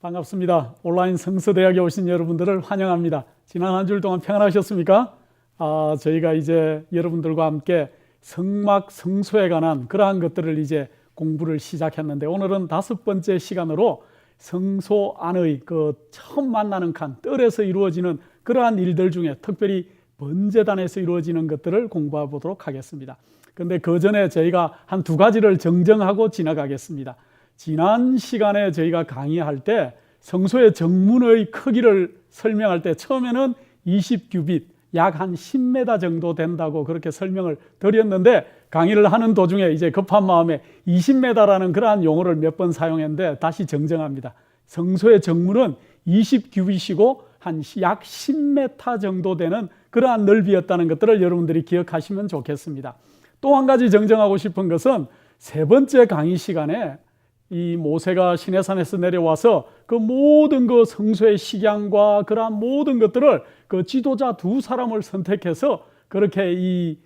반갑습니다. 온라인 성서대학에 오신 여러분들을 환영합니다. 지난 한 주일 동안 평안하셨습니까? 저희가 이제 여러분들과 함께 성막, 성소에 관한 그러한 것들을 이제 공부를 시작했는데, 오늘은 5번째 시간으로 성소 안의 그 처음 만나는 칸, 뜰에서 이루어지는 그러한 일들 중에 특별히 번제단에서 이루어지는 것들을 공부해 보도록 하겠습니다. 그런데 그 전에 저희가 한 2가지를 정정하고 지나가겠습니다. 지난 시간에 저희가 강의할 때 성소의 정문의 크기를 설명할 때 처음에는 20규빗, 약 한 10m 정도 된다고 그렇게 설명을 드렸는데, 강의를 하는 도중에 이제 급한 마음에 20m라는 그러한 용어를 몇 번 사용했는데 다시 정정합니다. 성소의 정문은 20규빗이고 한 약 10m 정도 되는 그러한 넓이였다는 것들을 여러분들이 기억하시면 좋겠습니다. 또 한 가지 정정하고 싶은 것은 3번째 강의 시간에 이 모세가 시내산에서 내려와서 그 모든 그 성소의 식양과 그러한 모든 것들을 그 지도자 2사람을 선택해서 그렇게 이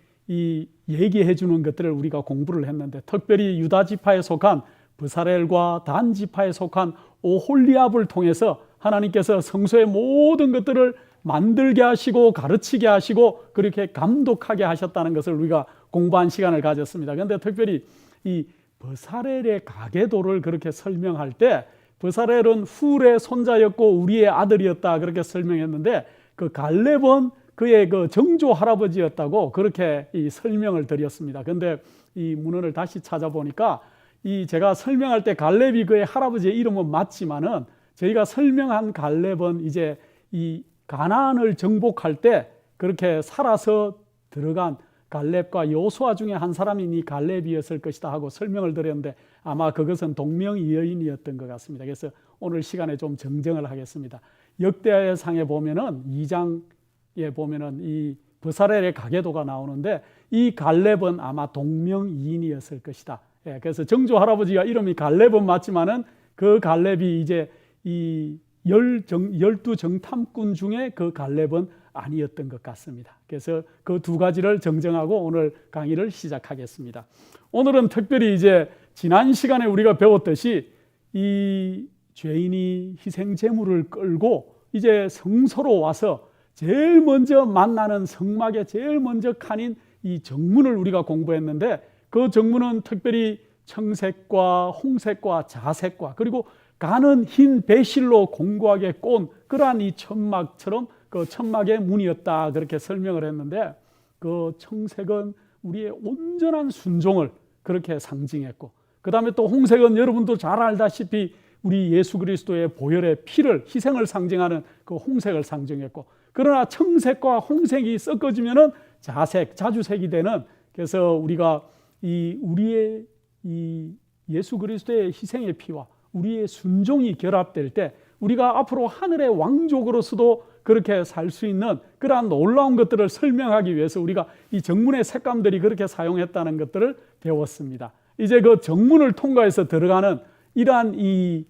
얘기해 주는 것들을 우리가 공부를 했는데, 특별히 유다 지파에 속한 브사렐과 단 지파에 속한 오홀리압을 통해서 하나님께서 성소의 모든 것들을 만들게 하시고 가르치게 하시고 그렇게 감독하게 하셨다는 것을 우리가 공부한 시간을 가졌습니다. 그런데 특별히 이 브사렐의 가계도를 그렇게 설명할 때, 브사렐은 훌의 손자였고 우리의 아들이었다 그렇게 설명했는데, 그 갈렙은 그의 그 정조 할아버지였다고 그렇게 이 설명을 드렸습니다. 그런데 이 문헌을 다시 찾아보니까 이 제가 설명할 때 갈렙이 그의 할아버지의 이름은 맞지만은, 저희가 설명한 갈렙은 이제 이 가나안을 정복할 때 그렇게 살아서 들어간 갈렙과 여호수아 중에 한 사람이니 갈렙이었을 것이다 하고 설명을 드렸는데, 아마 그것은 동명이인이었던 것 같습니다. 그래서 오늘 시간에 좀 정정을 하겠습니다. 역대하의 상에 보면은 2장에 보면은 이 브사렐의 가계도가 나오는데, 이 갈렙은 아마 동명이인이었을 것이다. 그래서 정조 할아버지가 이름이 갈렙은 맞지만은 그 갈렙이 이제 이 12정탐꾼 중에 그 갈렙은 아니었던 것 같습니다. 그래서 그 2가지를 정정하고 오늘 강의를 시작하겠습니다. 오늘은 특별히 이제 지난 시간에 우리가 배웠듯이 이 죄인이 희생 제물을 끌고 이제 성소로 와서 제일 먼저 만나는 성막의 제일 먼저 칸인 이 정문을 우리가 공부했는데, 그 정문은 특별히 청색과 홍색과 자색과 그리고 가는 흰 배실로 공고하게 꼰 그러한 이 천막처럼 그 천막의 문이었다 그렇게 설명을 했는데, 그 청색은 우리의 온전한 순종을 그렇게 상징했고, 그 다음에 또 홍색은 여러분도 잘 알다시피 우리 예수 그리스도의 보혈의 피를, 희생을 상징하는 그 홍색을 상징했고, 그러나 청색과 홍색이 섞어지면은 자색, 자주색이 되는, 그래서 우리가 우리의 이 예수 그리스도의 희생의 피와 우리의 순종이 결합될 때 우리가 앞으로 하늘의 왕족으로서도 그렇게 살 수 있는 그러한 놀라운 것들을 설명하기 위해서 우리가 이 정문의 색감들이 그렇게 사용했다는 것들을 배웠습니다. 이제 그 정문을 통과해서 들어가는 이러한 이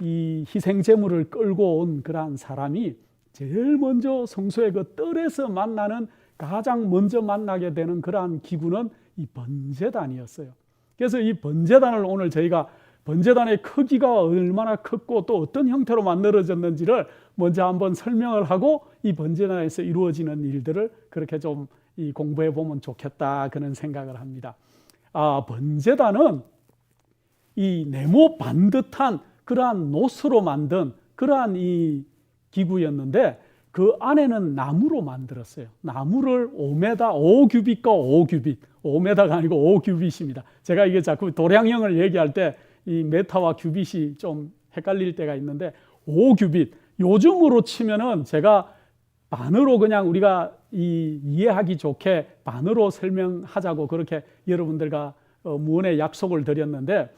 희생 제물을 끌고 온 그러한 사람이 제일 먼저 성소의 그 뜰에서 만나는, 가장 먼저 만나게 되는 그러한 기구는 이 번제단이었어요. 그래서 이 번제단을 오늘 저희가 번제단의 크기가 얼마나 컸고 또 어떤 형태로 만들어졌는지를 먼저 한번 설명을 하고, 이 번제단에서 이루어지는 일들을 그렇게 좀 공부해 보면 좋겠다 그런 생각을 합니다. 번제단은 이 네모 반듯한 그러한 노스로 만든 그러한 이 기구였는데, 그 안에는 나무로 만들었어요. 나무를 5규빗과 5규빗, 5m가 아니고 5규빗입니다. 제가 이게 자꾸 도량형을 얘기할 때 이 메타와 규빗이 좀 헷갈릴 때가 있는데, 5규빗, 요즘으로 치면은 제가 반으로 그냥 우리가 이해하기 좋게 반으로 설명하자고 그렇게 여러분들과 무언의 약속을 드렸는데,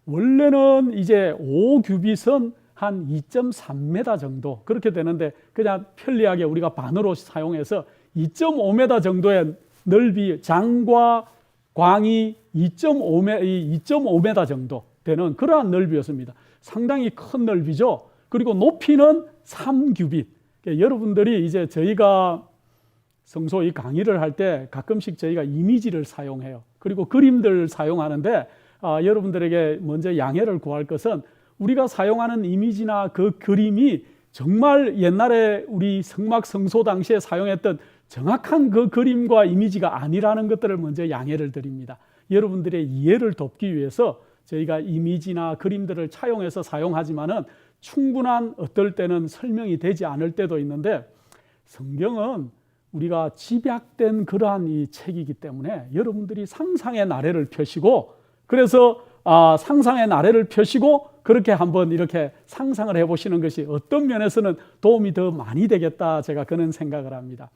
원래는 이제 5규빗은 한 2.3m 정도 그렇게 되는데, 그냥 편리하게 우리가 반으로 사용해서 2.5m 정도의 넓이, 장과 광이 2.5m 정도 되는 그러한 넓이였습니다. 상당히 큰 넓이죠. 그리고 높이는 3규빗. 여러분들이 이제 저희가 성소 이 강의를 할 때 가끔씩 저희가 이미지를 사용해요. 그리고 그림들 사용하는데, 여러분들에게 먼저 양해를 구할 것은, 우리가 사용하는 이미지나 그 그림이 정말 옛날에 우리 성막성소 당시에 사용했던 정확한 그 그림과 이미지가 아니라는 것들을 먼저 양해를 드립니다. 여러분들의 이해를 돕기 위해서 저희가 이미지나 그림들을 차용해서 사용하지만은 충분한 어떨 때는 설명이 되지 않을 때도 있는데, 성경은 우리가 집약된 그러한 이 책이기 때문에 여러분들이 상상의 나래를 펴시고, 그래서 상상의 나래를 펴시고 그렇게 한번 이렇게 상상을 해보시는 것이 어떤 면에서는 도움이 더 많이 되겠다, 제가 그런 생각을 합니다.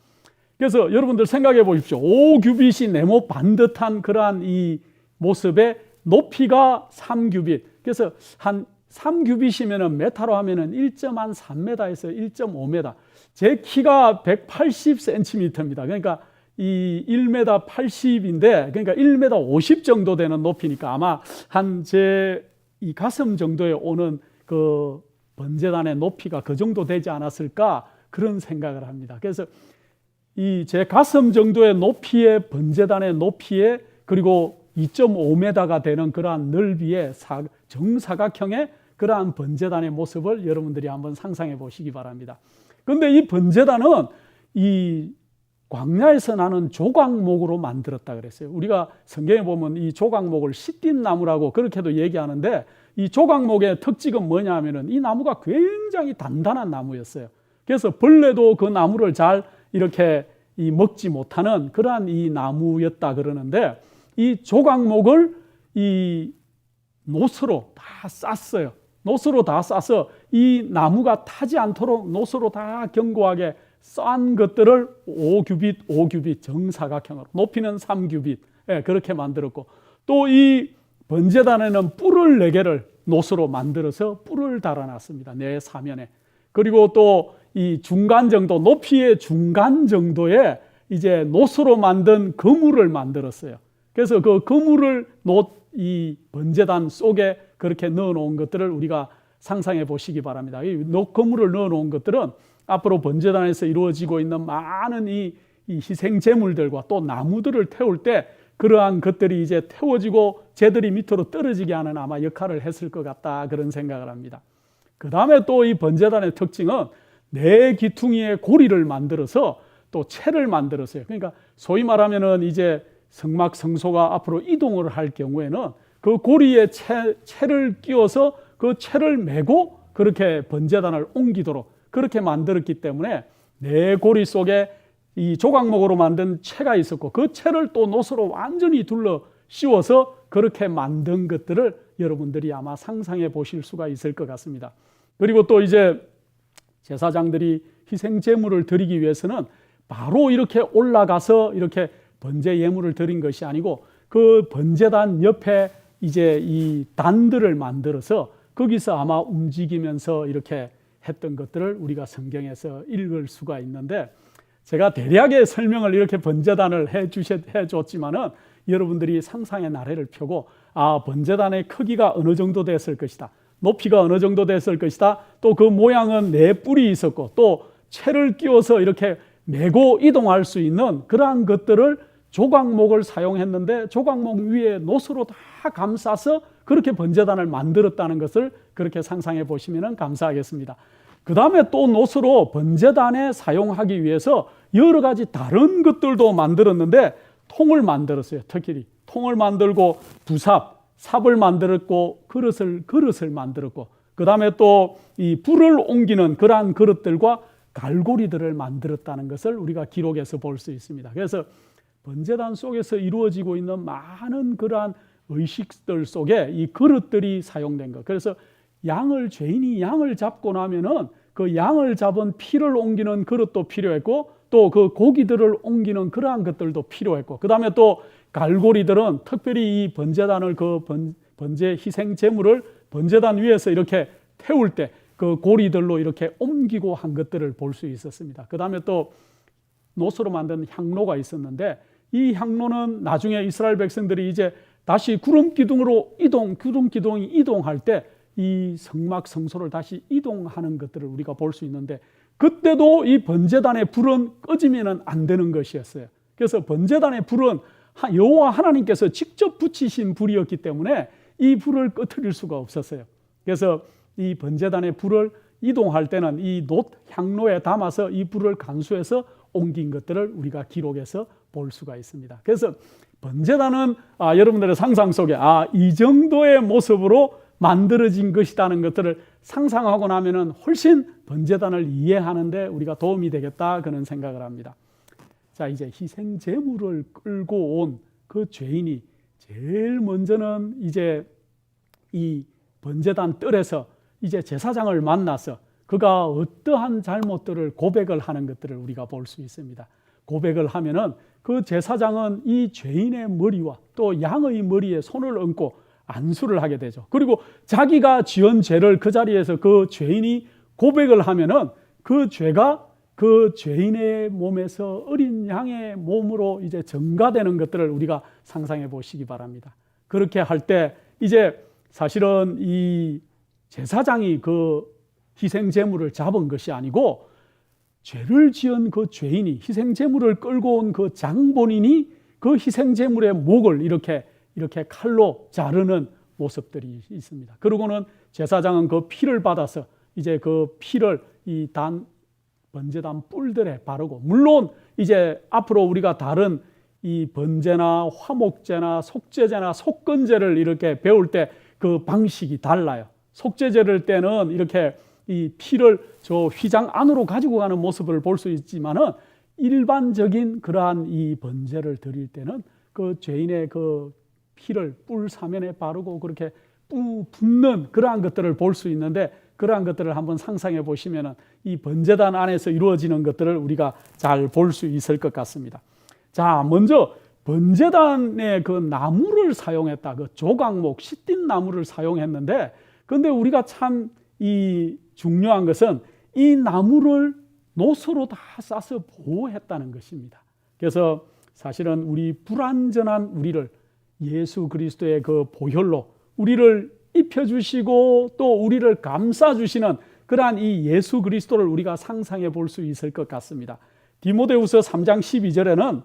그래서 여러분들 생각해 보십시오. 5규빗이 네모 반듯한 그러한 이 모습의 높이가 3규빗. 그래서 한 3규빗이면은 메타로 하면은 1.3m에서 1.5m. 제 키가 180cm입니다. 그러니까 이 1m 80인데, 그러니까 1m 50 정도 되는 높이니까 아마 한 제 이 가슴 정도에 오는 그 번제단의 높이가 그 정도 되지 않았을까, 그런 생각을 합니다. 그래서 이 제 가슴 정도의 높이의 번제단의 높이에, 그리고 2.5m가 되는 그러한 넓이의 정사각형의 그러한 번제단의 모습을 여러분들이 한번 상상해 보시기 바랍니다. 그런데 이 번제단은 이 광야에서 나는 조각목으로 만들었다 그랬어요. 우리가 성경에 보면 이 조각목을 시띠 나무라고 그렇게도 얘기하는데, 이 조각목의 특징은 뭐냐 하면은 이 나무가 굉장히 단단한 나무였어요. 그래서 벌레도 그 나무를 잘 이렇게 먹지 못하는 그러한 이 나무였다 그러는데, 이 조각목을 이 노스로 다 쌌어요. 노스로 다 싸서 이 나무가 타지 않도록 노스로 다 견고하게 싼 것들을 5규빗 정사각형으로, 높이는 3규빗, 그렇게 만들었고, 또 이 번제단에는 뿔을 4개를 노스로 만들어서 뿔을 달아놨습니다. 네 사면에. 그리고 또 이 중간 정도, 높이의 중간 정도에 이제 노스로 만든 거물을 만들었어요. 그래서 그 거물을 이 번제단 속에 그렇게 넣어 놓은 것들을 우리가 상상해 보시기 바랍니다. 이 거물을 넣어 놓은 것들은 앞으로 번제단에서 이루어지고 있는 많은 이 희생 제물들과 또 나무들을 태울 때 그러한 것들이 이제 태워지고 쟤들이 밑으로 떨어지게 하는 아마 역할을 했을 것 같다, 그런 생각을 합니다. 그 다음에 또 이 번제단의 특징은 4기퉁이의 고리를 만들어서 또 채를 만들었어요. 그러니까 소위 말하면은 이제 성막성소가 앞으로 이동을 할 경우에는 그 고리에 채를 끼워서 그 채를 메고 그렇게 번제단을 옮기도록 그렇게 만들었기 때문에 4고리 속에 이 조각목으로 만든 채가 있었고, 그 채를 또 노스로 완전히 둘러 씌워서 그렇게 만든 것들을 여러분들이 아마 상상해 보실 수가 있을 것 같습니다. 그리고 또 이제 제사장들이 희생 제물을 드리기 위해서는 바로 이렇게 올라가서 이렇게 번제 예물을 드린 것이 아니고, 그 번제단 옆에 이제 이 단들을 만들어서 거기서 아마 움직이면서 이렇게 했던 것들을 우리가 성경에서 읽을 수가 있는데, 제가 대략의 설명을 이렇게 번제단을 해줬지만은 여러분들이 상상의 나래를 펴고, 번제단의 크기가 어느 정도 됐을 것이다, 높이가 어느 정도 됐을 것이다, 또 그 모양은 4뿔이 있었고 또 채를 끼워서 이렇게 메고 이동할 수 있는 그러한 것들을 조각목을 사용했는데, 조각목 위에 노스로 다 감싸서 그렇게 번제단을 만들었다는 것을 그렇게 상상해 보시면 감사하겠습니다. 그 다음에 또 노스로 번제단에 사용하기 위해서 여러 가지 다른 것들도 만들었는데, 통을 만들었어요. 특히 통을 만들고 삽을 만들었고 그릇을 만들었고, 그 다음에 또 이 불을 옮기는 그러한 그릇들과 갈고리들을 만들었다는 것을 우리가 기록에서 볼 수 있습니다. 그래서 번제단 속에서 이루어지고 있는 많은 그러한 의식들 속에 이 그릇들이 사용된 것. 그래서 죄인이 양을 잡고 나면은 그 양을 잡은 피를 옮기는 그릇도 필요했고, 또 그 고기들을 옮기는 그러한 것들도 필요했고, 그 다음에 또 갈고리들은 특별히 이 번제단을 번제 희생 제물을 번제단 위에서 이렇게 태울 때 그 고리들로 이렇게 옮기고 한 것들을 볼 수 있었습니다. 그 다음에 또 노스로 만든 향로가 있었는데, 이 향로는 나중에 이스라엘 백성들이 이제 다시 구름 기둥이 이동할 때 이 성막 성소를 다시 이동하는 것들을 우리가 볼 수 있는데, 그때도 이 번제단의 불은 꺼지면 안 되는 것이었어요. 그래서 번제단의 불은 여호와 하나님께서 직접 붙이신 불이었기 때문에 이 불을 꺼트릴 수가 없었어요. 그래서 이 번제단의 불을 이동할 때는 이 놋 향로에 담아서 이 불을 간수해서 옮긴 것들을 우리가 기록해서 볼 수가 있습니다. 그래서 번제단은 여러분들의 상상 속에 이 정도의 모습으로 만들어진 것이라는 것들을 상상하고 나면은 훨씬 번제단을 이해하는데 우리가 도움이 되겠다 그런 생각을 합니다. 자, 이제 희생 제물을 끌고 온 그 죄인이 제일 먼저는 이제 이 번제단 뜰에서 이제 제사장을 만나서 그가 어떠한 잘못들을 고백을 하는 것들을 우리가 볼 수 있습니다. 고백을 하면은 그 제사장은 이 죄인의 머리와 또 양의 머리에 손을 얹고 안수를 하게 되죠. 그리고 자기가 지은 죄를 그 자리에서 그 죄인이 고백을 하면은 그 죄가 그 죄인의 몸에서 어린 양의 몸으로 이제 전가되는 것들을 우리가 상상해 보시기 바랍니다. 그렇게 할 때 이제 사실은 이 제사장이 그 희생 제물을 잡은 것이 아니고 죄를 지은 그 죄인이 희생 제물을 끌고 온 그 장본인이 그 희생 제물의 목을 이렇게 칼로 자르는 모습들이 있습니다. 그리고는 제사장은 그 피를 받아서 이제 그 피를 이 번제단 뿔들에 바르고, 물론 이제 앞으로 우리가 다른 이 번제나 화목제나 속죄제나 속건제를 이렇게 배울 때 그 방식이 달라요. 속죄제를 때는 이렇게 이 피를 저 휘장 안으로 가지고 가는 모습을 볼 수 있지만은 일반적인 그러한 이 번제를 드릴 때는 그 죄인의 그 피를 뿔 사면에 바르고 그렇게 붓는 그러한 것들을 볼 수 있는데, 그러한 것들을 한번 상상해 보시면은 이 번제단 안에서 이루어지는 것들을 우리가 잘 볼 수 있을 것 같습니다. 자, 먼저 번제단에 그 나무를 사용했다. 그 조각목, 시띠 나무를 사용했는데, 근데 우리가 참 이 중요한 것은 이 나무를 노소로 다 싸서 보호했다는 것입니다. 그래서 사실은 우리 불완전한 우리를 예수 그리스도의 그 보혈로 우리를 입혀주시고 또 우리를 감싸주시는 그러한 이 예수 그리스도를 우리가 상상해 볼 수 있을 것 같습니다. 디모데후서 3장 12절에는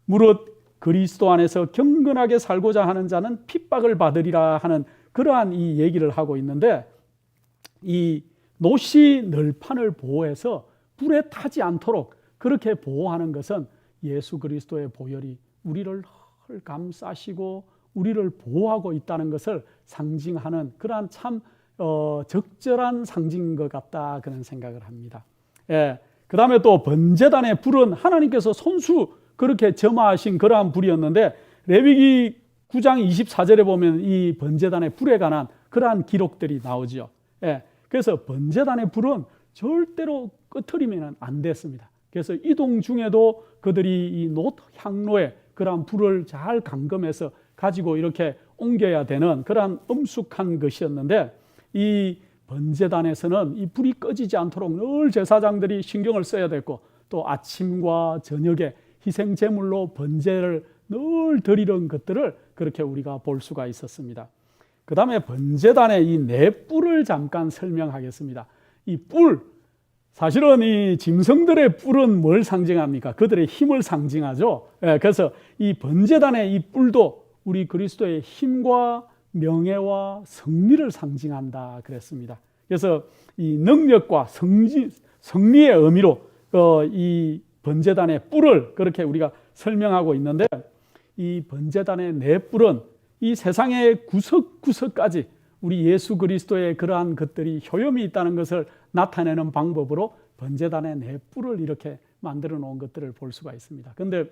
무릇 그리스도 안에서 경건하게 살고자 하는 자는 핍박을 받으리라 하는 그러한 이 얘기를 하고 있는데, 이 놋이 널판을 보호해서 불에 타지 않도록 그렇게 보호하는 것은 예수 그리스도의 보혈이 우리를 감싸시고 우리를 보호하고 있다는 것을 상징하는 그러한 참 적절한 상징인 것 같다 그런 생각을 합니다. 예. 그 다음에 또 번제단의 불은 하나님께서 손수 그렇게 점화하신 그러한 불이었는데, 레위기 9장 24절에 보면 이 번제단의 불에 관한 그러한 기록들이 나오죠. 예. 그래서 번제단의 불은 절대로 끄트리면 안 됐습니다. 그래서 이동 중에도 그들이 이 놋 향로에 그러한 불을 잘 감금해서 가지고 이렇게 옮겨야 되는 그러한 엄숙한 것이었는데, 이 번제단에서는 이 불이 꺼지지 않도록 늘 제사장들이 신경을 써야 됐고, 또 아침과 저녁에 희생 제물로 번제를 늘 드리는 것들을 그렇게 우리가 볼 수가 있었습니다. 그 다음에 번제단의 이 넷불을 잠깐 설명하겠습니다. 이 뿔, 사실은 이 짐승들의 뿔은 뭘 상징합니까? 그들의 힘을 상징하죠. 그래서 이 번제단의 이 뿔도 우리 그리스도의 힘과 명예와 승리를 상징한다 그랬습니다. 그래서 이 능력과 승리의 의미로 이 번제단의 뿔을 그렇게 우리가 설명하고 있는데, 이 번제단의 네 뿔은 이 세상의 구석구석까지 우리 예수 그리스도의 그러한 것들이 효염이 있다는 것을 나타내는 방법으로 번제단의 네 뿔을 이렇게 만들어 놓은 것들을 볼 수가 있습니다. 그런데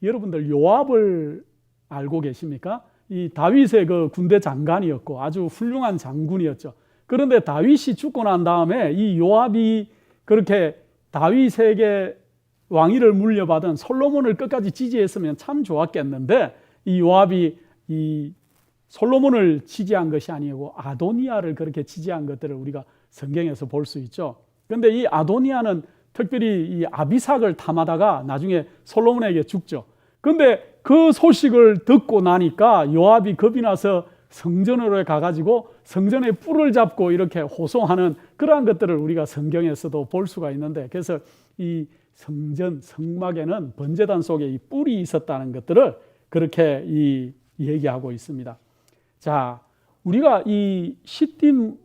여러분들 요압을 알고 계십니까? 이 다윗의 그 군대 장관이었고 아주 훌륭한 장군이었죠. 그런데 다윗이 죽고 난 다음에 이 요압이 그렇게 다윗에게 왕위를 물려받은 솔로몬을 끝까지 지지했으면 참 좋았겠는데, 이 요압이 이 솔로몬을 지지한 것이 아니고 아도니아를 그렇게 지지한 것들을 우리가 성경에서 볼 수 있죠. 그런데 이 아도니아는 특별히 이 아비삭을 탐하다가 나중에 솔로몬에게 죽죠. 그런데 그 소식을 듣고 나니까 요압이 겁이 나서 성전으로 가가지고 성전에 뿔을 잡고 이렇게 호송하는 그러한 것들을 우리가 성경에서도 볼 수가 있는데, 그래서 이 성전 성막에는 번제단 속에 이 뿔이 있었다는 것들을 그렇게 얘기하고 있습니다. 자, 우리가 이 시딤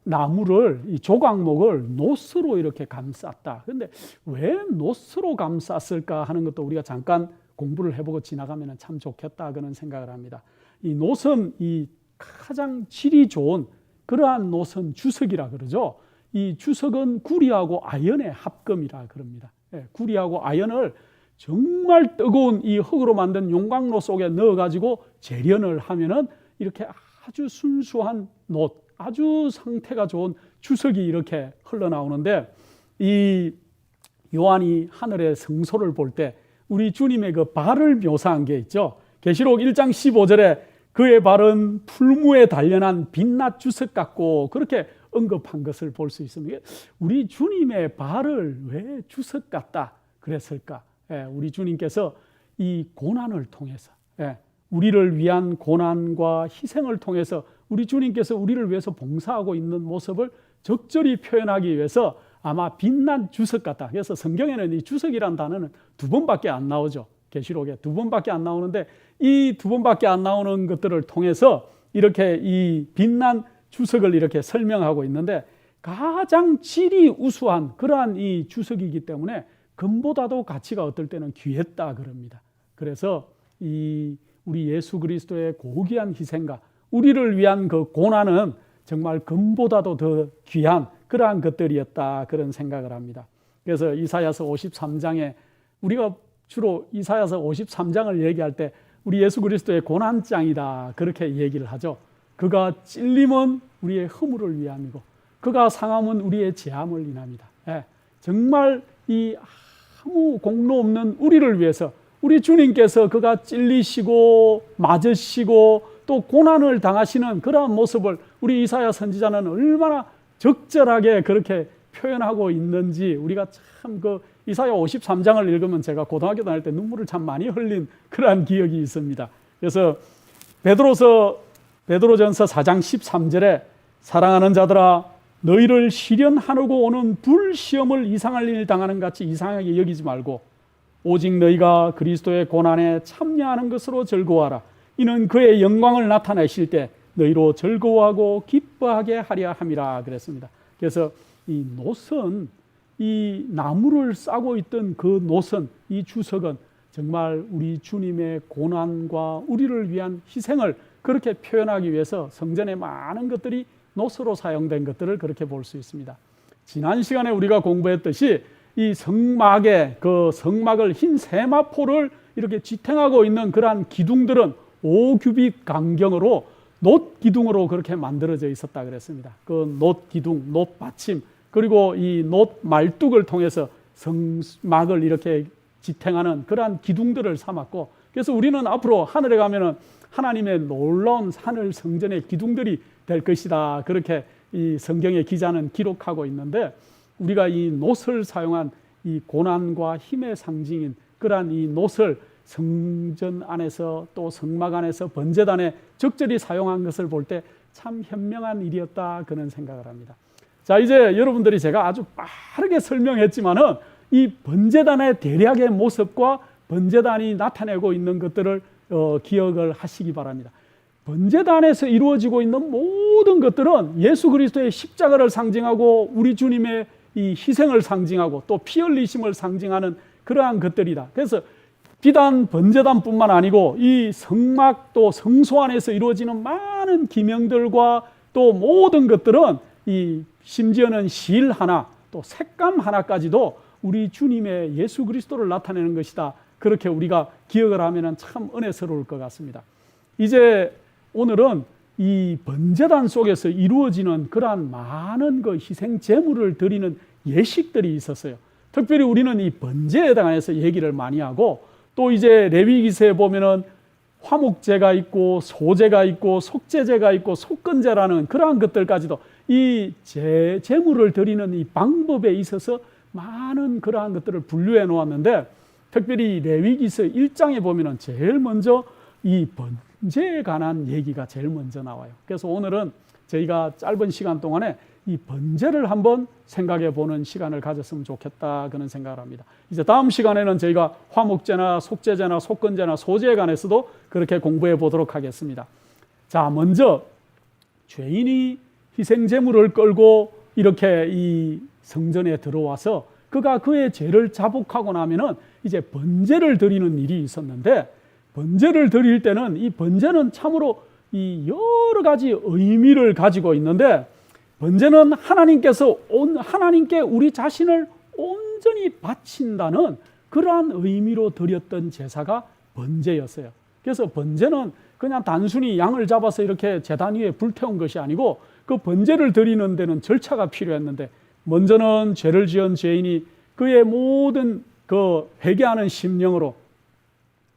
나무를, 이 조각목을 노스로 이렇게 감쌌다. 그런데 왜 노스로 감쌌을까 하는 것도 우리가 잠깐 공부를 해보고 지나가면 참 좋겠다 그런 생각을 합니다. 이 노선, 이 가장 질이 좋은 그러한 노선 주석이라 그러죠. 이 주석은 구리하고 아연의 합금이라 그럽니다. 구리하고 아연을 정말 뜨거운 이 흙으로 만든 용광로 속에 넣어가지고 재련을 하면은 이렇게 아주 순수한 놋, 아주 상태가 좋은 주석이 이렇게 흘러나오는데, 이 요한이 하늘의 성소를 볼 때 우리 주님의 그 발을 묘사한 게 있죠. 계시록 1장 15절에 그의 발은 풀무에 단련한 빛낮 주석 같고 그렇게 언급한 것을 볼 수 있습니다. 우리 주님의 발을 왜 주석 같다 그랬을까? 우리 주님께서 이 고난을 통해서, 우리를 위한 고난과 희생을 통해서 우리 주님께서 우리를 위해서 봉사하고 있는 모습을 적절히 표현하기 위해서 아마 빛난 주석 같다. 그래서 성경에는 이 주석이란 단어는 2번밖에 안 나오죠. 계시록에 2번밖에 안 나오는데 이 2번밖에 안 나오는 것들을 통해서 이렇게 이 빛난 주석을 이렇게 설명하고 있는데, 가장 질이 우수한 그러한 이 주석이기 때문에 금보다도 가치가 어떨 때는 귀했다 그럽니다. 그래서 이 우리 예수 그리스도의 고귀한 희생과 우리를 위한 그 고난은 정말 금보다도 더 귀한 그러한 것들이었다 그런 생각을 합니다. 그래서 이사야서 53장에 우리가 주로 이사야서 53장을 얘기할 때 우리 예수 그리스도의 고난장이다 그렇게 얘기를 하죠. 그가 찔림은 우리의 허물을 위함이고 그가 상함은 우리의 죄함을 인함이다. 정말 이 아무 공로 없는 우리를 위해서 우리 주님께서 그가 찔리시고 맞으시고 또 고난을 당하시는 그러한 모습을 우리 이사야 선지자는 얼마나 적절하게 그렇게 표현하고 있는지, 우리가 참 그 이사야 53장을 읽으면 제가 고등학교 다닐 때 눈물을 참 많이 흘린 그러한 기억이 있습니다. 그래서 베드로전서 4장 13절에 사랑하는 자들아 너희를 시련하려고 오는 불시험을 이상할 일 당하는 같이 이상하게 여기지 말고 오직 너희가 그리스도의 고난에 참여하는 것으로 즐거워하라. 이는 그의 영광을 나타내실 때 너희로 즐거워하고 기뻐하게 하려 함이라 그랬습니다. 그래서 이 노선, 이 나무를 싸고 있던 그 노선, 이 주석은 정말 우리 주님의 고난과 우리를 위한 희생을 그렇게 표현하기 위해서 성전에 많은 것들이 노스로 사용된 것들을 그렇게 볼 수 있습니다. 지난 시간에 우리가 공부했듯이 이 성막에 그 성막을 흰 세마포를 이렇게 지탱하고 있는 그러한 기둥들은 5규빗 강경으로 놋 기둥으로 그렇게 만들어져 있었다 그랬습니다. 그 놋 기둥, 놋 받침, 그리고 이 놋 말뚝을 통해서 성막을 이렇게 지탱하는 그러한 기둥들을 삼았고, 그래서 우리는 앞으로 하늘에 가면은 하나님의 놀라운 하늘 성전의 기둥들이 될 것이다. 그렇게 이 성경의 기자는 기록하고 있는데, 우리가 이 놋을 사용한 이 고난과 힘의 상징인 그러한 이 놋을 성전 안에서 또 성막 안에서 번제단에 적절히 사용한 것을 볼 때 참 현명한 일이었다 그런 생각을 합니다. 자, 이제 여러분들이 제가 아주 빠르게 설명했지만은 이 번제단의 대략의 모습과 번제단이 나타내고 있는 것들을 기억을 하시기 바랍니다. 번제단에서 이루어지고 있는 모든 것들은 예수 그리스도의 십자가를 상징하고 우리 주님의 이 희생을 상징하고 또 피 흘리심을 상징하는 그러한 것들이다. 그래서 비단 번제단뿐만 아니고 이 성막 또 성소 안에서 이루어지는 많은 기명들과 또 모든 것들은 이 심지어는 실 하나 또 색감 하나까지도 우리 주님의 예수 그리스도를 나타내는 것이다. 그렇게 우리가 기억을 하면 참 은혜스러울 것 같습니다. 이제 오늘은 이 번제단 속에서 이루어지는 그러한 많은 그 희생 제물을 드리는 예식들이 있었어요. 특별히 우리는 이 번제에 대해서 얘기를 많이 하고, 또 이제 레위기서에 보면은 화목제가 있고 소제가 있고 속제제가 있고 속건제라는 그러한 것들까지도 이 제물을 드리는 이 방법에 있어서 많은 그러한 것들을 분류해 놓았는데, 특별히 레위기서 1장에 보면은 제일 먼저 이 번제에 관한 얘기가 제일 먼저 나와요. 그래서 오늘은 저희가 짧은 시간 동안에 이 번제를 한번 생각해 보는 시간을 가졌으면 좋겠다 그런 생각을 합니다. 이제 다음 시간에는 저희가 화목제나 속제제나 속건제나 소제에 관해서도 그렇게 공부해 보도록 하겠습니다. 자, 먼저 죄인이 희생 제물을 끌고 이렇게 이 성전에 들어와서 그가 그의 죄를 자복하고 나면은 이제 번제를 드리는 일이 있었는데, 번제를 드릴 때는 이 번제는 참으로 이 여러 가지 의미를 가지고 있는데, 번제는 하나님께 우리 자신을 온전히 바친다는 그러한 의미로 드렸던 제사가 번제였어요. 그래서 번제는 그냥 단순히 양을 잡아서 이렇게 제단 위에 불태운 것이 아니고, 그 번제를 드리는 데는 절차가 필요했는데, 먼저는 죄를 지은 죄인이 그의 모든 그 회개하는 심령으로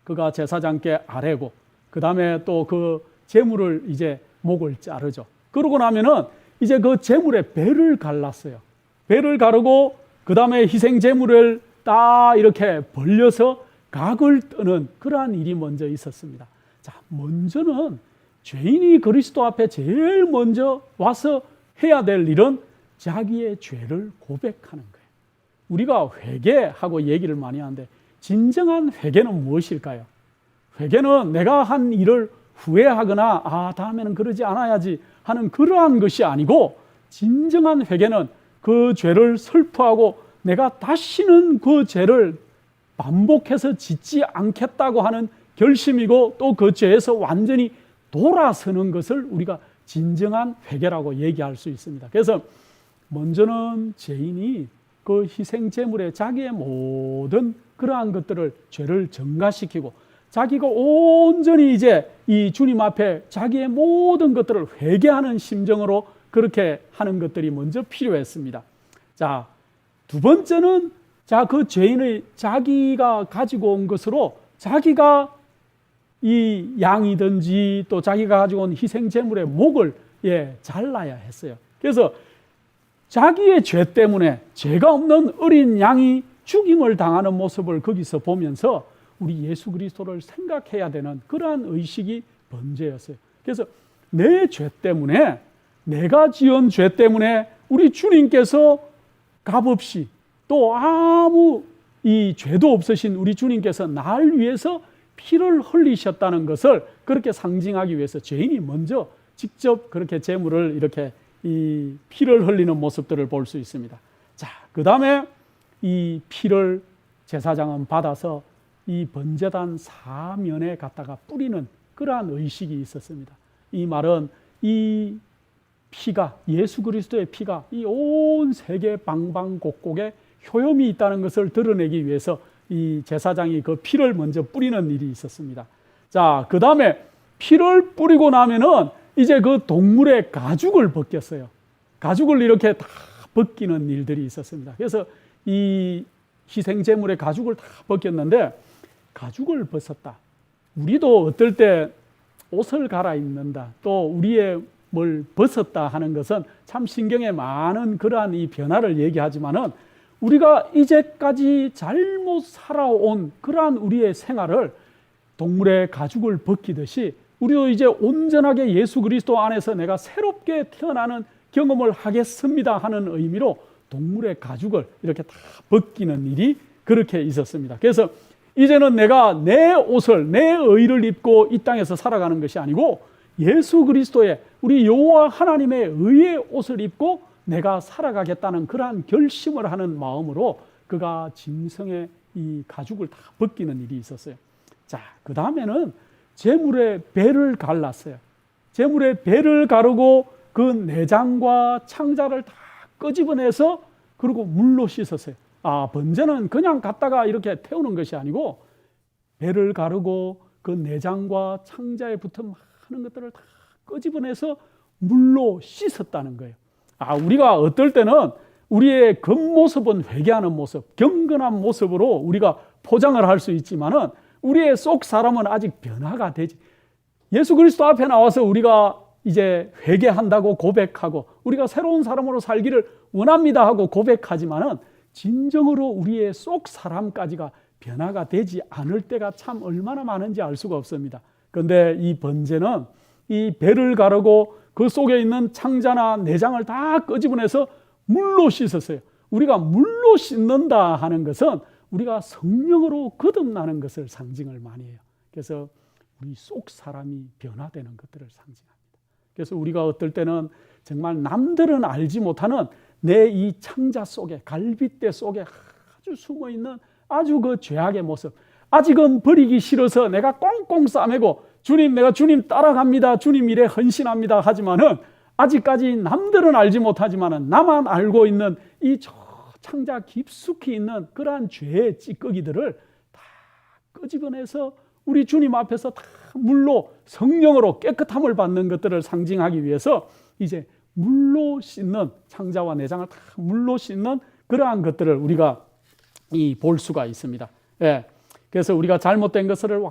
그가 제사장께 아뢰고, 그 다음에 또 그 제물을 이제 목을 자르죠. 그러고 나면은 이제 그 제물의 배를 갈랐어요. 배를 가르고 그 다음에 희생 제물을 딱 이렇게 벌려서 각을 뜨는 그러한 일이 먼저 있었습니다. 자, 먼저는 죄인이 그리스도 앞에 제일 먼저 와서 해야 될 일은 자기의 죄를 고백하는 거예요. 우리가 회개하고 얘기를 많이 하는데, 진정한 회개는 무엇일까요? 회개는 내가 한 일을 후회하거나 다음에는 그러지 않아야지 하는 그러한 것이 아니고, 진정한 회개는 그 죄를 슬퍼하고 내가 다시는 그 죄를 반복해서 짓지 않겠다고 하는 결심이고, 또 그 죄에서 완전히 돌아서는 것을 우리가 진정한 회개라고 얘기할 수 있습니다. 그래서 먼저는 죄인이 그 희생 제물에 자기의 모든 그러한 것들을, 죄를 전가시키고 자기가 온전히 이제 이 주님 앞에 자기의 모든 것들을 회개하는 심정으로 그렇게 하는 것들이 먼저 필요했습니다. 자, 두 번째는 그 죄인의 자기가 가지고 온 것으로 자기가 이 양이든지 또 자기가 가지고 온 희생 제물의 목을 잘라야 했어요. 그래서 자기의 죄 때문에 죄가 없는 어린 양이 죽임을 당하는 모습을 거기서 보면서 우리 예수 그리스도를 생각해야 되는 그러한 의식이 번제였어요. 그래서 내 죄 때문에, 내가 지은 죄 때문에 우리 주님께서 값없이, 또 아무 이 죄도 없으신 우리 주님께서 날 위해서 피를 흘리셨다는 것을 그렇게 상징하기 위해서 죄인이 먼저 직접 그렇게 제물을 이렇게 이 피를 흘리는 모습들을 볼 수 있습니다. 자, 그 다음에 이 피를 제사장은 받아서 이 번제단 사면에 갖다가 뿌리는 그러한 의식이 있었습니다. 이 말은 이 피가, 예수 그리스도의 피가 이 온 세계 방방곡곡에 효염이 있다는 것을 드러내기 위해서 이 제사장이 그 피를 먼저 뿌리는 일이 있었습니다. 자, 그 다음에 피를 뿌리고 나면은 이제 그 동물의 가죽을 벗겼어요. 가죽을 이렇게 다 벗기는 일들이 있었습니다. 그래서 이 희생제물의 가죽을 다 벗겼는데, 가죽을 벗었다. 우리도 어떨 때 옷을 갈아입는다, 또 우리의 뭘 벗었다 하는 것은 참 신경에 많은 그러한 이 변화를 얘기하지만은, 우리가 이제까지 잘못 살아온 그러한 우리의 생활을 동물의 가죽을 벗기듯이 우리도 이제 온전하게 예수 그리스도 안에서 내가 새롭게 태어나는 경험을 하겠습니다 하는 의미로 동물의 가죽을 이렇게 다 벗기는 일이 그렇게 있었습니다. 그래서 이제는 내가 내 옷을, 내 의를 입고 이 땅에서 살아가는 것이 아니고, 예수 그리스도의, 우리 여호와 하나님의 의의 옷을 입고 내가 살아가겠다는 그러한 결심을 하는 마음으로 그가 짐승의 이 가죽을 다 벗기는 일이 있었어요. 자, 그 다음에는 제물의 배를 갈랐어요. 제물의 배를 가르고 그 내장과 창자를 다 끄집어내서 그리고 물로 씻었어요. 번제는 그냥 갖다가 이렇게 태우는 것이 아니고, 배를 가르고 그 내장과 창자에 붙은 많은 것들을 다 끄집어내서 물로 씻었다는 거예요. 우리가 어떨 때는 우리의 겉모습은 회개하는 모습, 경건한 모습으로 우리가 포장을 할 수 있지만은, 우리의 속 사람은 아직 변화가 되지. 예수 그리스도 앞에 나와서 우리가 이제 회개한다고 고백하고 우리가 새로운 사람으로 살기를 원합니다 하고 고백하지만은, 진정으로 우리의 속 사람까지가 변화가 되지 않을 때가 참 얼마나 많은지 알 수가 없습니다. 그런데 이 번제는 이 배를 가르고 그 속에 있는 창자나 내장을 다 끄집어내서 물로 씻었어요. 우리가 물로 씻는다 하는 것은 우리가 성령으로 거듭나는 것을 상징을 많이 해요. 그래서 우리 속 사람이 변화되는 것들을 상징합니다. 그래서 우리가 어떨 때는 정말 남들은 알지 못하는 내 이 창자 속에, 갈빗대 속에 아주 숨어있는 아주 그 죄악의 모습, 아직은 버리기 싫어서 내가 꽁꽁 싸매고 주님, 내가 주님 따라갑니다, 주님 일에 헌신합니다 하지만은 아직까지 남들은 알지 못하지만은 나만 알고 있는 이 창자 깊숙이 있는 그러한 죄의 찌꺼기들을 다 끄집어내서 우리 주님 앞에서 다 물로, 성령으로 깨끗함을 받는 것들을 상징하기 위해서 이제 물로 씻는, 창자와 내장을 다 물로 씻는 그러한 것들을 우리가 볼 수가 있습니다. 예. 그래서 우리가 잘못된 것을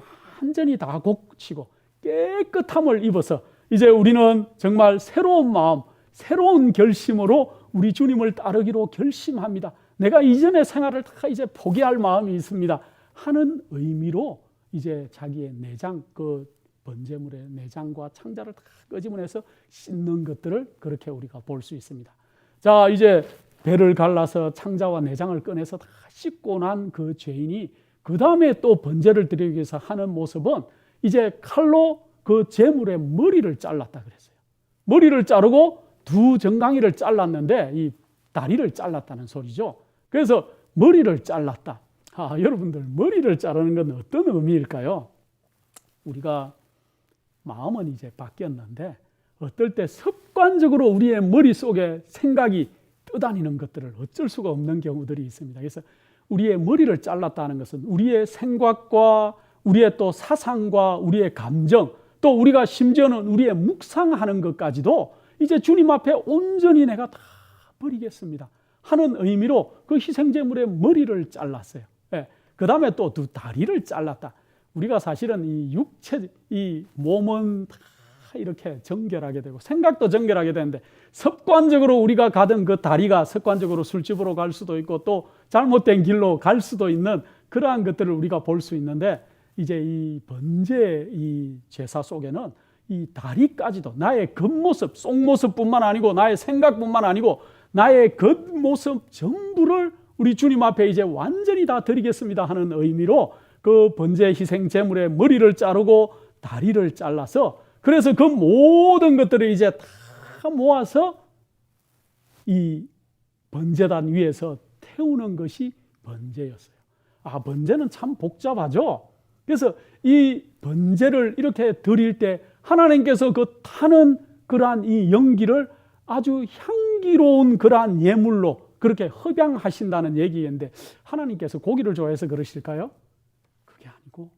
완전히 다 고치고 깨끗함을 입어서 이제 우리는 정말 새로운 마음, 새로운 결심으로 우리 주님을 따르기로 결심합니다. 내가 이전의 생활을 다 이제 포기할 마음이 있습니다 하는 의미로 이제 자기의 내장, 그 번제물의 내장과 창자를 다 끄집어내서 씻는 것들을 그렇게 우리가 볼 수 있습니다. 자, 이제 배를 갈라서 창자와 내장을 꺼내서 다 씻고 난 그 죄인이 그 다음에 또 번제를 드리기 위해서 하는 모습은 이제 칼로 그 제물의 머리를 잘랐다 그랬어요. 머리를 자르고 두 정강이를 잘랐는데 이 다리를 잘랐다는 소리죠. 그래서 머리를 잘랐다. 여러분들, 머리를 자르는 건 어떤 의미일까요? 우리가 마음은 이제 바뀌었는데 어떨 때 습관적으로 우리의 머릿속에 생각이 떠다니는 것들을 어쩔 수가 없는 경우들이 있습니다. 그래서 우리의 머리를 잘랐다는 것은 우리의 생각과 우리의 또 사상과 우리의 감정, 또 우리가 심지어는 우리의 묵상하는 것까지도 이제 주님 앞에 온전히 내가 다 버리겠습니다 하는 의미로 그 희생제물의 머리를 잘랐어요. 예. 그 다음에 또 두 다리를 잘랐다. 우리가 사실은 이 육체, 이 몸은 다 이렇게 정결하게 되고 생각도 정결하게 되는데 습관적으로 우리가 가던 그 다리가 습관적으로 술집으로 갈 수도 있고 또 잘못된 길로 갈 수도 있는 그러한 것들을 우리가 볼 수 있는데 이제 이 번제 이 제사 속에는 이 다리까지도 나의 겉모습, 속모습뿐만 아니고 나의 생각뿐만 아니고 나의 겉모습 전부를 우리 주님 앞에 이제 완전히 다 드리겠습니다 하는 의미로 그 번제 희생 제물의 머리를 자르고 다리를 잘라서 그래서 그 모든 것들을 이제 다 모아서 이 번제단 위에서 태우는 것이 번제였어요. 번제는 참 복잡하죠. 그래서 이 번제를 이렇게 드릴 때 하나님께서 그 타는 그러한 이 연기를 아주 향기로운 그러한 예물로 그렇게 흡양하신다는 얘기인데 하나님께서 고기를 좋아해서 그러실까요? 그게 아니고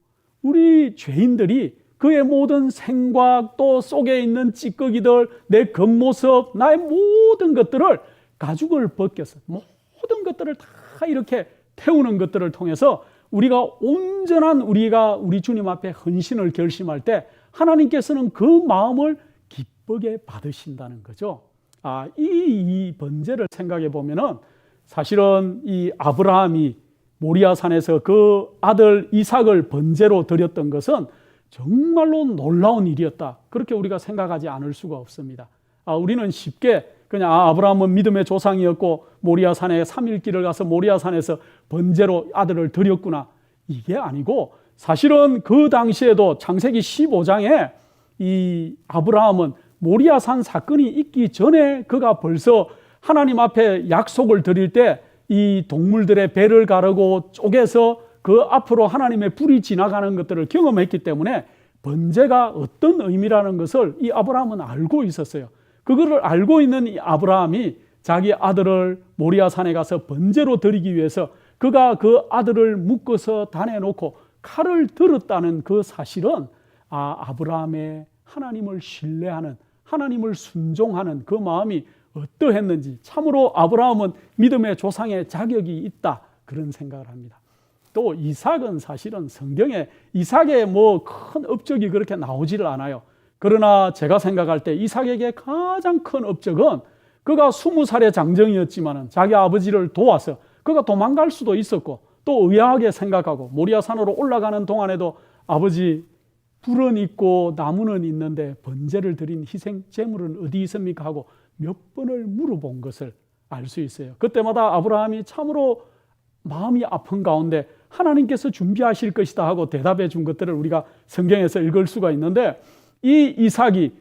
우리 죄인들이 그의 모든 생각 또 속에 있는 찌꺼기들, 내 겉모습, 나의 모든 것들을 가죽을 벗겨서 모든 것들을 다 이렇게 태우는 것들을 통해서 우리가 온전한 우리 주님 앞에 헌신을 결심할 때 하나님께서는 그 마음을 기쁘게 받으신다는 거죠. 이 번제를 생각해 보면은 사실은 이 아브라함이 모리아산에서 그 아들 이삭을 번제로 드렸던 것은 정말로 놀라운 일이었다. 그렇게 우리가 생각하지 않을 수가 없습니다. 우리는 쉽게 그냥 아브라함은 믿음의 조상이었고 모리아산에 3일길을 가서 모리아산에서 번제로 아들을 드렸구나. 이게 아니고 사실은 그 당시에도 창세기 15장에 이 아브라함은 모리아산 사건이 있기 전에 그가 벌써 하나님 앞에 약속을 드릴 때 이 동물들의 배를 가르고 쪼개서 그 앞으로 하나님의 불이 지나가는 것들을 경험했기 때문에 번제가 어떤 의미라는 것을 이 아브라함은 알고 있었어요. 그거를 알고 있는 이 아브라함이 자기 아들을 모리아산에 가서 번제로 드리기 위해서 그가 그 아들을 묶어서 단에 놓고 칼을 들었다는 그 사실은 아브라함의 하나님을 신뢰하는, 하나님을 순종하는 그 마음이 어떠했는지 참으로 아브라함은 믿음의 조상의 자격이 있다 그런 생각을 합니다. 또 이삭은 사실은 성경에 이삭의 큰 업적이 그렇게 나오지를 않아요. 그러나 제가 생각할 때 이삭에게 가장 큰 업적은 그가 20살의 장정이었지만 자기 아버지를 도와서 그가 도망갈 수도 있었고 또 의아하게 생각하고 모리아산으로 올라가는 동안에도 아버지 불은 있고 나무는 있는데 번제를 드린 희생 제물은 어디 있습니까 하고 몇 번을 물어본 것을 알 수 있어요. 그때마다 아브라함이 참으로 마음이 아픈 가운데 하나님께서 준비하실 것이다 하고 대답해 준 것들을 우리가 성경에서 읽을 수가 있는데 이 이삭이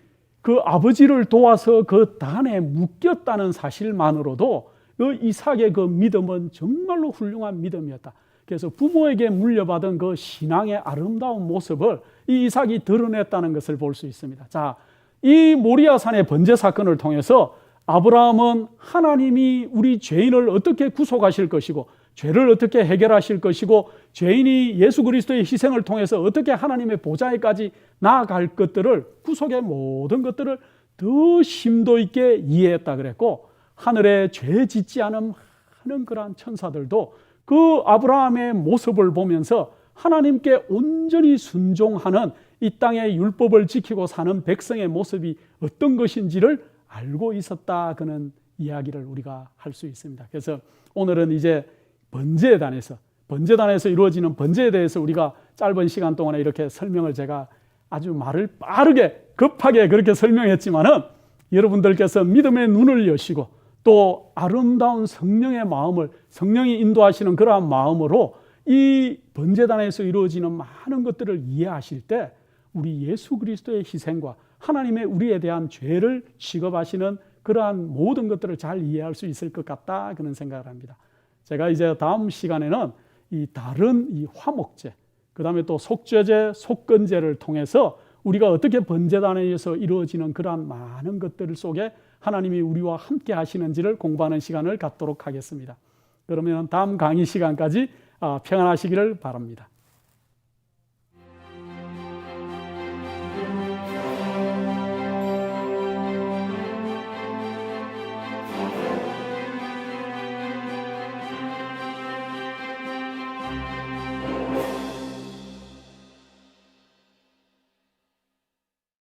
그 아버지를 도와서 그 단에 묶였다는 사실만으로도 그 이삭의 그 믿음은 정말로 훌륭한 믿음이었다. 그래서 부모에게 물려받은 그 신앙의 아름다운 모습을 이 이삭이 드러냈다는 것을 볼 수 있습니다. 자, 이 모리아산의 번제 사건을 통해서 아브라함은 하나님이 우리 죄인을 어떻게 구속하실 것이고 죄를 어떻게 해결하실 것이고 죄인이 예수 그리스도의 희생을 통해서 어떻게 하나님의 보좌에까지 나아갈 것들을, 구속의 모든 것들을 더 심도 있게 이해했다 그랬고, 하늘에 죄 짓지 않음 하는 그러한 천사들도 그 아브라함의 모습을 보면서 하나님께 온전히 순종하는 이 땅의 율법을 지키고 사는 백성의 모습이 어떤 것인지를 알고 있었다, 그는 이야기를 우리가 할 수 있습니다. 그래서 오늘은 이제 번제단에서 이루어지는 번제에 대해서 우리가 짧은 시간 동안에 이렇게 설명을, 제가 아주 말을 빠르게 급하게 그렇게 설명했지만은 여러분들께서 믿음의 눈을 여시고 또 아름다운 성령의 마음을, 성령이 인도하시는 그러한 마음으로 이 번제단에서 이루어지는 많은 것들을 이해하실 때 우리 예수 그리스도의 희생과 하나님의 우리에 대한 죄를 취급하시는 그러한 모든 것들을 잘 이해할 수 있을 것 같다, 그런 생각을 합니다. 제가 이제 다음 시간에는 이 다른 이 화목제, 그 다음에 또 속죄제, 속건제를 통해서 우리가 어떻게 번제단에서 이루어지는 그러한 많은 것들 속에 하나님이 우리와 함께 하시는지를 공부하는 시간을 갖도록 하겠습니다. 그러면 다음 강의 시간까지 평안하시기를 바랍니다.